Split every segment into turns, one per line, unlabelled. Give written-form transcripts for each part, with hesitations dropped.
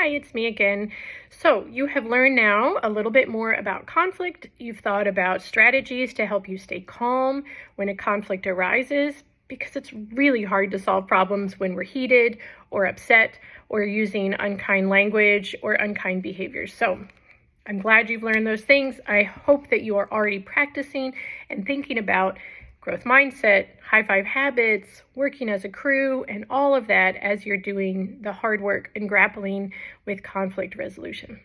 Hi, it's me again. So you have learned now a little bit more about conflict. You've thought about strategies to help you stay calm when a conflict arises, because it's really hard to solve problems when we're heated or upset or using unkind language or unkind behaviors. So I'm glad you've learned those things. I hope that you are already practicing and thinking about growth mindset, high five habits, working as a crew, and all of that as you're doing the hard work and grappling with conflict resolution.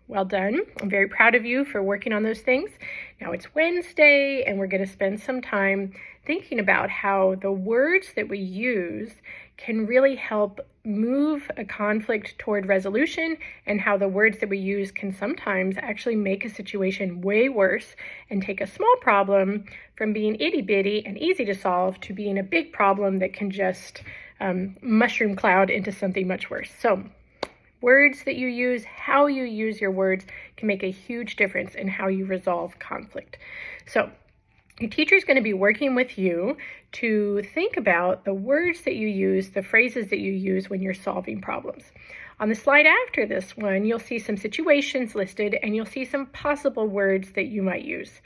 Well done. I'm very proud of you for working on those things. Now it's Wednesday, and we're going to spend some time thinking about how the words that we use can really help move a conflict toward resolution, and how the words that we use can sometimes actually make a situation way worse and take a small problem from being itty-bitty and easy to solve to being a big problem that can just mushroom cloud into something much worse. So words that you use, how you use your words, can make a huge difference in how you resolve conflict. So your teacher is going to be working with you to think about the words that you use, the phrases that you use when you're solving problems. On the slide after this one, you'll see some situations listed, and you'll see some possible words that you might use.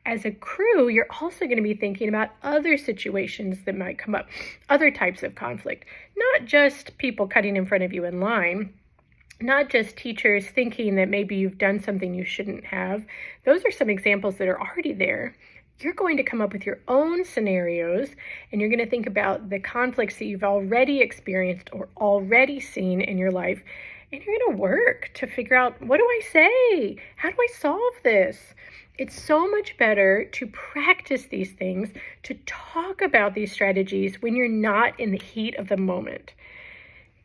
As a crew, you're also going to be thinking about other situations that might come up, other types of conflict, not just people cutting in front of you in line, not just teachers thinking that maybe you've done something you shouldn't have. Those are some examples that are already there. You're going to come up with your own scenarios, and you're going to think about the conflicts that you've already experienced or already seen in your life, and you're going to work to figure out, what do I say? How do I solve this? It's so much better to practice these things, to talk about these strategies when you're not in the heat of the moment.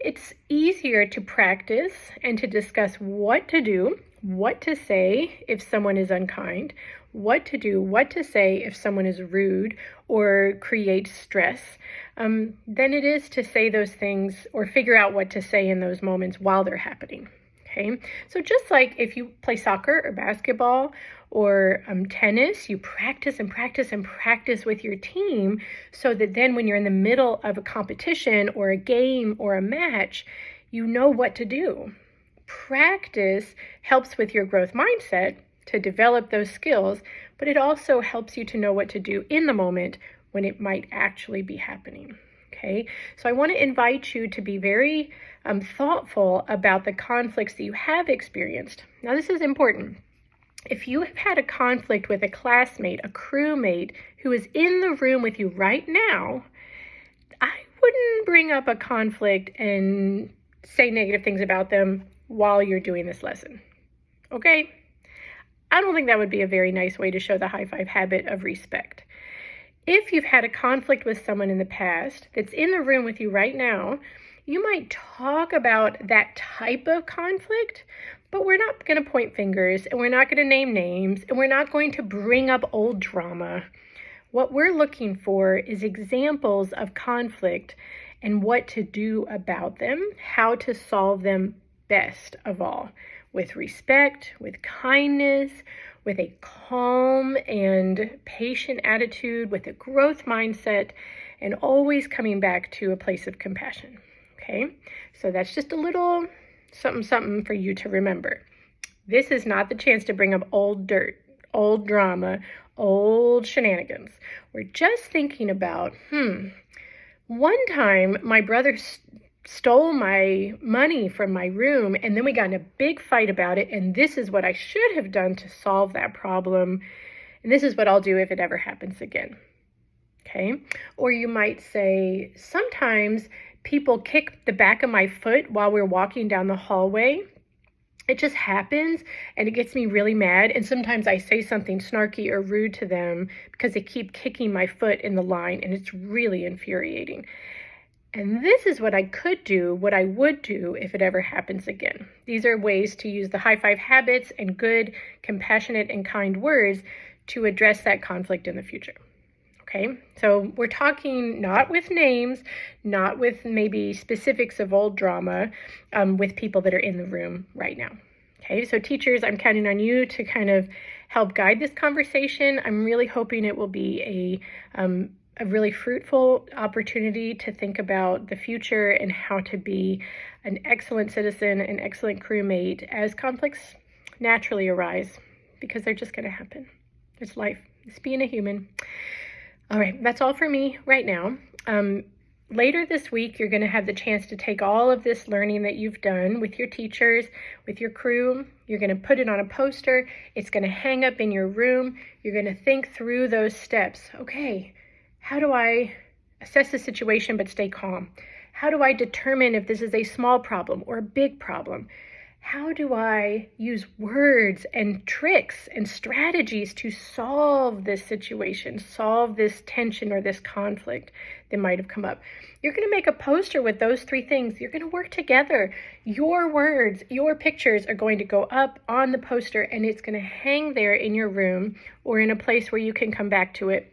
It's easier to practice and to discuss what to do, what to say if someone is unkind, what to do, what to say if someone is rude or creates stress, than it is to say those things or figure out what to say in those moments while they're happening. Okay, so just like if you play soccer or basketball or tennis, you practice and practice and practice with your team, so that then when you're in the middle of a competition or a game or a match, you know what to do. Practice helps with your growth mindset to develop those skills, but it also helps you to know what to do in the moment when it might actually be happening. Okay, so I want to invite you to be very thoughtful about the conflicts that you have experienced. Now, this is important. If you have had a conflict with a classmate, a crewmate who is in the room with you right now, I wouldn't bring up a conflict and say negative things about them while you're doing this lesson. Okay? I don't think that would be a very nice way to show the high five habit of respect. If you've had a conflict with someone in the past that's in the room with you right now, you might talk about that type of conflict, but we're not going to point fingers, and we're not going to name names, and we're not going to bring up old drama. What we're looking for is examples of conflict and what to do about them, how to solve them best of all, with respect, with kindness, with a calm and patient attitude, with a growth mindset, and always coming back to a place of compassion. Okay, so that's just a little something for you to remember. This is not the chance to bring up old dirt, old drama, old shenanigans. We're just thinking about, one time my brother stole my money from my room, and then we got in a big fight about it, and this is what I should have done to solve that problem, and this is what I'll do if it ever happens again. Okay? Or you might say, sometimes people kick the back of my foot while we're walking down the hallway. It just happens, and it gets me really mad, and sometimes I say something snarky or rude to them because they keep kicking my foot in the line, and it's really infuriating. And this is what I could do, what I would do if it ever happens again. These are ways to use the high five habits and good, compassionate, and kind words to address that conflict in the future. Okay, so we're talking not with names, not with maybe specifics of old drama, with people that are in the room right now. Okay, so teachers, I'm counting on you to kind of help guide this conversation. I'm really hoping it will be a really fruitful opportunity to think about the future and how to be an excellent citizen, an excellent crewmate as conflicts naturally arise, because they're just going to happen. It's life. It's being a human. All right, that's all for me right now. Later this week, you're going to have the chance to take all of this learning that you've done with your teachers, with your crew. You're going to put it on a poster. It's going to hang up in your room. You're going to think through those steps. Okay, how do I assess the situation but stay calm? How do I determine if this is a small problem or a big problem? How do I use words and tricks and strategies to solve this situation, solve this tension or this conflict that might have come up? You're going to make a poster with those 3 things. You're going to work together. Your words, your pictures are going to go up on the poster, and it's going to hang there in your room or in a place where you can come back to it,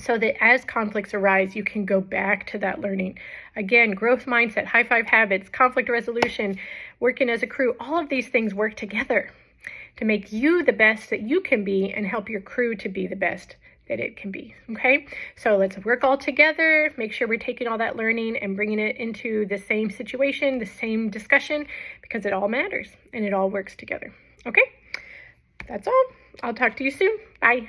so that as conflicts arise, you can go back to that learning. Again, growth mindset, high 5 habits, conflict resolution, working as a crew, all of these things work together to make you the best that you can be and help your crew to be the best that it can be, okay? So let's work all together, make sure we're taking all that learning and bringing it into the same situation, the same discussion, because it all matters and it all works together, okay? That's all. I'll talk to you soon. Bye.